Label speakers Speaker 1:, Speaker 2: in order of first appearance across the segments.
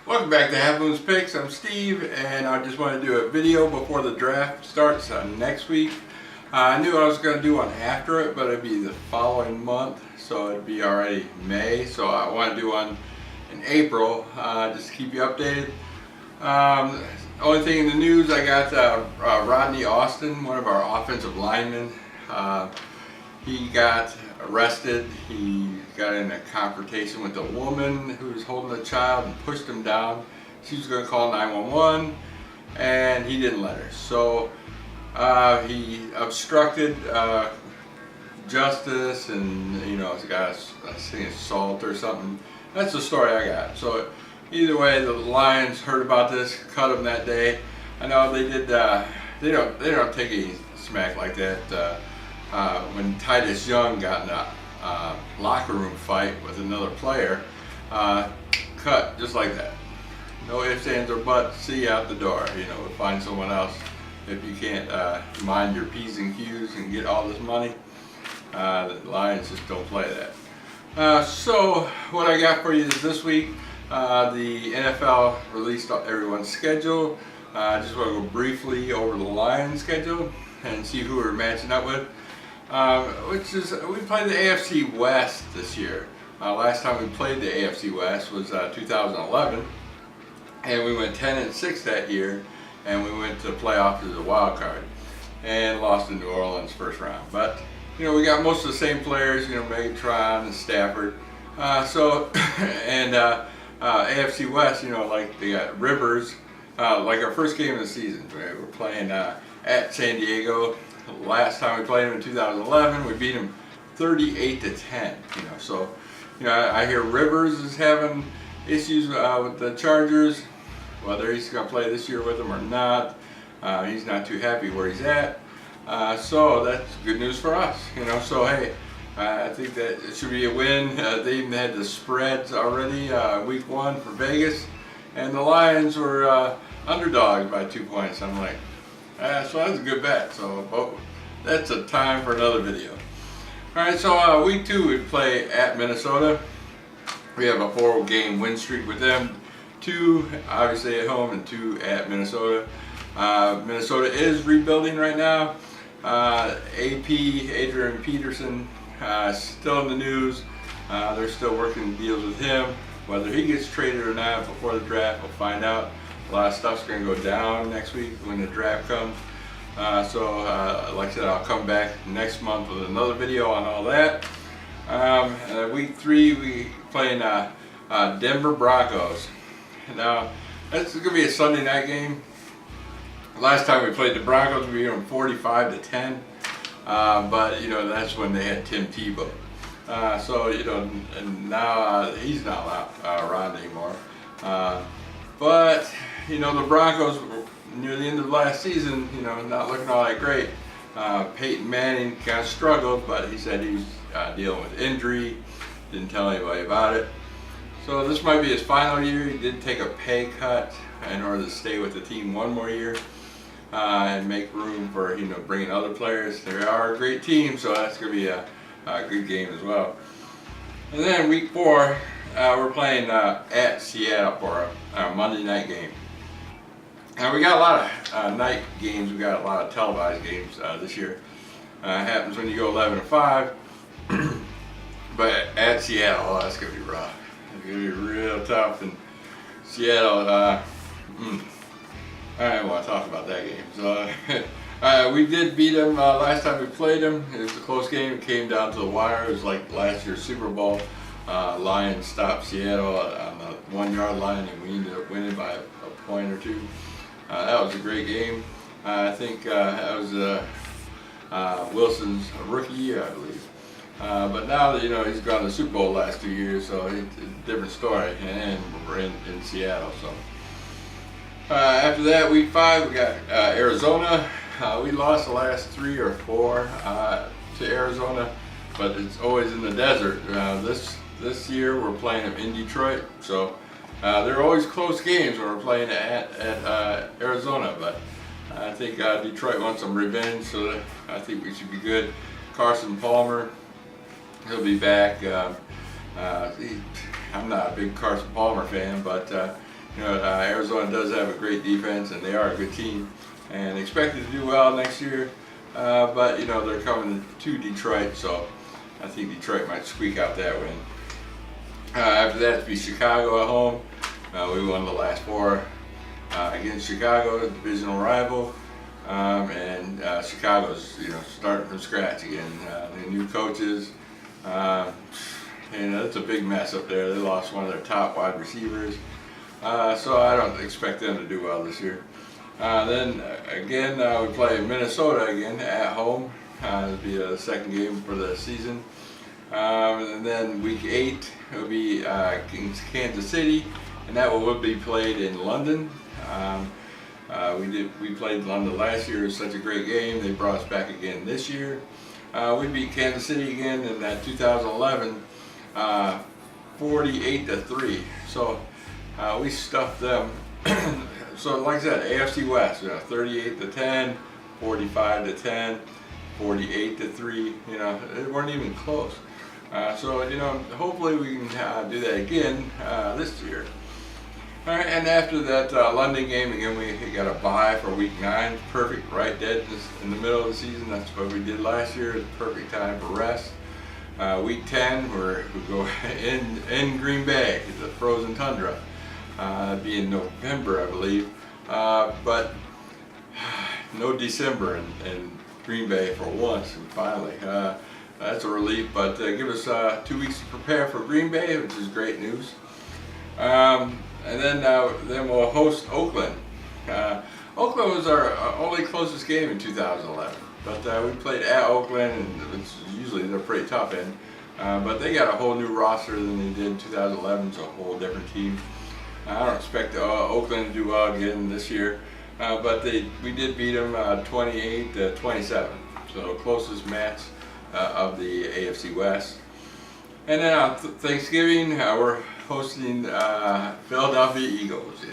Speaker 1: Welcome back to Half Moon's Picks. I'm Steve, and I just want to do a video before the draft starts next week. I knew I was going to do one after it, but it'd be the following month, so it'd be already May. So I want to do one in April, just to keep you updated. Only thing in the news, I got Rodney, one of our offensive linemen. He got arrested. He got in a confrontation with a woman who was holding a child and pushed him down. She was going to call 911 and he didn't let her. So he obstructed justice, and he's got assault or something. That's the story I got. So either way, the Lions heard about this, cut him that day. I know they did. They don't take any smack like that. When Titus Young got in a locker room fight with another player, cut just like that. No ifs, ands, or buts. See you out the door. Find someone else if you can't mind your P's and Q's and get all this money. The Lions just don't play that. So what I got for you is this week, the NFL released everyone's schedule. I just want to go briefly over the Lions schedule and see who we're matching up with. We played the AFC West this year. Last time we played the AFC West was 2011, and we went 10-6 that year, and we went to playoffs as a wild card, and lost to New Orleans first round. But we got most of the same players, Megatron and Stafford. AFC West, like they got Rivers. Like our first game of the season, we're playing at San Diego. Last time we played him in 2011, we beat him 38-10. I hear Rivers is having issues with the Chargers. Whether he's going to play this year with them or not, he's not too happy where he's at. So that's good news for us. So hey, I think that it should be a win. They even had the spreads already week 1 for Vegas, and the Lions were underdogs by 2 points. I'm like, so that's a good bet. So that's a time for another video. Alright, so week 2 we play at Minnesota. We have a 4-game win streak with them. 2 obviously at home and 2 at Minnesota. Minnesota is rebuilding right now. AP, Adrian Peterson, still in the news. They're still working deals with him. Whether he gets traded or not before the draft, we'll find out. A lot of stuff's going to go down next week when the draft comes. Like I said, I'll come back next month with another video on all that. Week 3, we playing Denver Broncos. Now, that's going to be a Sunday night game. Last time we played the Broncos, we beat them 45-10. But that's when they had Tim Tebow. And now he's not around anymore. But the Broncos near the end of last season, not looking all that great. Peyton Manning kind of struggled, but he said he was dealing with injury. Didn't tell anybody about it. So this might be his final year. He did take a pay cut in order to stay with the team one more year and make room for bringing other players. They are a great team, so that's going to be a good game as well. And then week 4, we're playing at Seattle for a Monday night game. Now we got a lot of night games. We got a lot of televised games this year. It happens when you go 11-5. But at Seattle, that's gonna be rough. It's gonna be real tough. And Seattle, I don't want to talk about that game. So we did beat them last time we played them. It was a close game. It came down to the wire. It was like last year's Super Bowl. Lions stopped Seattle on the 1-yard line, and we ended up winning by a point or 2. That was a great game. I think that was Wilson's rookie year, I believe. But now that he's gone to the Super Bowl the last 2 years, so it's a different story. And we're in Seattle. So after that, week 5, we got Arizona. We lost the last 3 or 4 to Arizona, but it's always in the desert. This year we're playing them in Detroit, so they're always close games when we're playing at Arizona. But I think Detroit wants some revenge, so I think we should be good. Carson Palmer, he'll be back. I'm not a big Carson Palmer fan, but Arizona does have a great defense, and they are a good team, and expected to do well next year. But they're coming to Detroit, so I think Detroit might squeak out that win. After that, to be Chicago at home. We won the last 4 against Chicago, a divisional rival, and Chicago's starting from scratch again. The new coaches, it's a big mess up there. They lost one of their top wide receivers, so I don't expect them to do well this year. Then again, we play Minnesota again at home. It'll be the second game for the season. And then week 8 will be against Kansas City, and that will be played in London. We played London last year. It was such a great game. They brought us back again this year. We beat Kansas City again in that 2011, 48-3. So we stuffed them. So like I said, AFC West, 38-10, 45-10, 48-3. It weren't even close. So hopefully we can do that again this year. All right, and after that London game again, we got a bye for week 9. Perfect, right dead in the middle of the season. That's what we did last year. It's perfect time for rest. Week 10, we go in Green Bay, the frozen tundra. It'll be in November, I believe. But no December in Green Bay for once, and finally. That's a relief, but give us 2 weeks to prepare for Green Bay, which is great news. And then we'll host Oakland. Oakland was our only closest game in 2011, but we played at Oakland, and usually they're pretty tough in. But they got a whole new roster than they did in 2011. It's a whole different team. I don't expect Oakland to do well again this year, but we did beat them 28-27. So closest match of the AFC West. And then on Thanksgiving, we're hosting Philadelphia Eagles.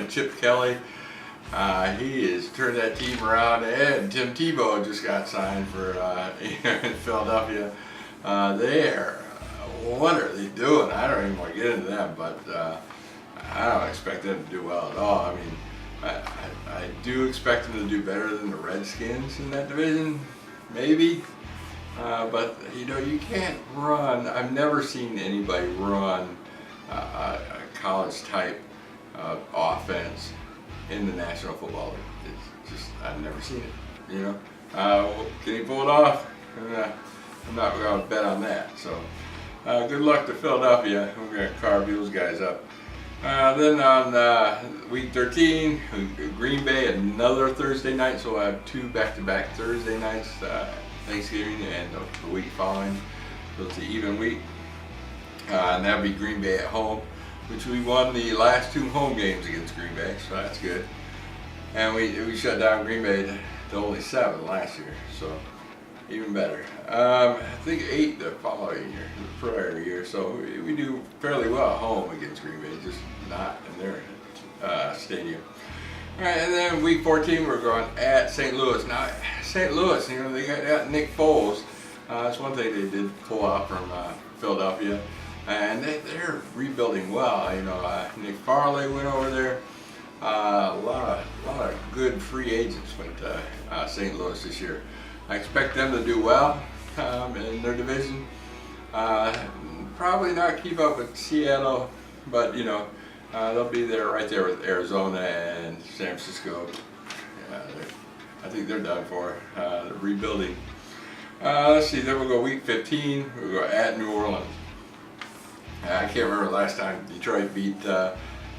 Speaker 1: Chip Kelly, he has turned that team around, and Tim Tebow just got signed for Philadelphia. What are they doing? I don't even want to get into them, but I don't expect them to do well at all. I mean, I do expect them to do better than the Redskins in that division, maybe. But you can't run. I've never seen anybody run a college type offense in the National Football League. It's just, I've never seen it. Can he pull it off? I'm not going to bet on that. So good luck to Philadelphia. We're going to carve those guys up. Then on week 13, Green Bay, another Thursday night. So we'll have 2 back-to-back Thursday nights. Thanksgiving and the week following, so it's an even week. And that'll be Green Bay at home, which we won the last 2 home games against Green Bay, so that's good. And we shut down Green Bay to only 7 last year, so even better. I think 8 the following year, the prior year, so we do fairly well at home against Green Bay, just not in their stadium. All right, and then week 14, we're going at St. Louis. Now, St. Louis, they got Nick Foles. That's one thing they did pull out from Philadelphia, and they're rebuilding well. Nick Farley went over there. A lot of good free agents went to St. Louis this year. I expect them to do well in their division. Probably not keep up with Seattle, but they'll be there right there with Arizona and San Francisco. I think they're done for. They're rebuilding. Let's see, then we'll go week 15. We'll go at New Orleans. I can't remember last time Detroit beat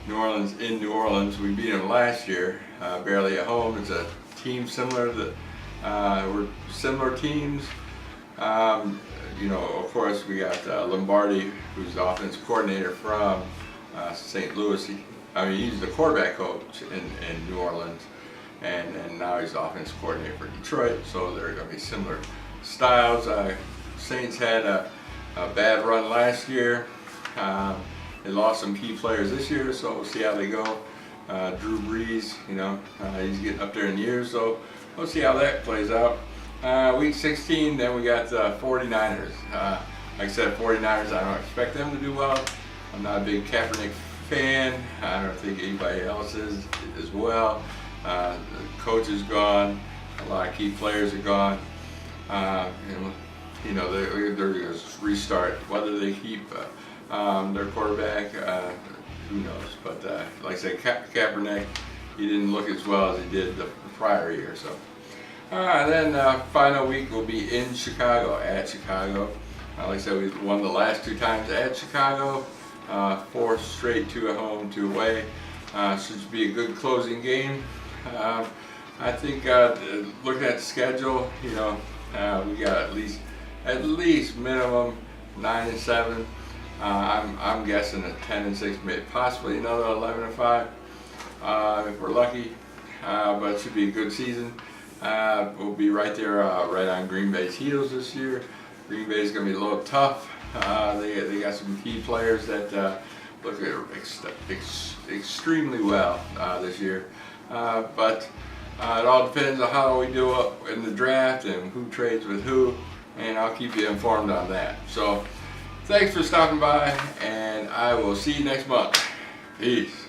Speaker 1: New Orleans in New Orleans. We beat them last year, barely at home. It's a team similar to, we're similar teams. Of course, we got Lombardi, who's the offensive coordinator from St. Louis. He's the quarterback coach in New Orleans, and now he's the offensive coordinator for Detroit, so they're going to be similar styles. Saints had a bad run last year. They lost some key players this year, so we'll see how they go. Drew Brees, he's getting up there in years, so we'll see how that plays out. Week 16, then we got 49ers. Like I said, 49ers, I don't expect them to do well. I'm not a big Kaepernick fan. I don't think anybody else is as well. The coach is gone. A lot of key players are gone. You know, they're going to restart. Whether they keep their quarterback, who knows? But like I said, Kaepernick, he didn't look as well as he did the prior year. So, then final week will be in Chicago, at Chicago. Like I said, we won the last 2 times at Chicago. 4 straight, 2 at home, 2 away. Should be a good closing game. I think looking at the schedule, you know, we got at least minimum 9-7. I'm guessing a 10-6, maybe possibly another 11-5 if we're lucky. But it should be a good season. We'll be right there, right on Green Bay's heels this year. Green Bay's going to be a little tough. They got some key players that look extremely well this year. But it all depends on how we do in the draft and who trades with who, and I'll keep you informed on that. So thanks for stopping by, and I will see you next month. Peace.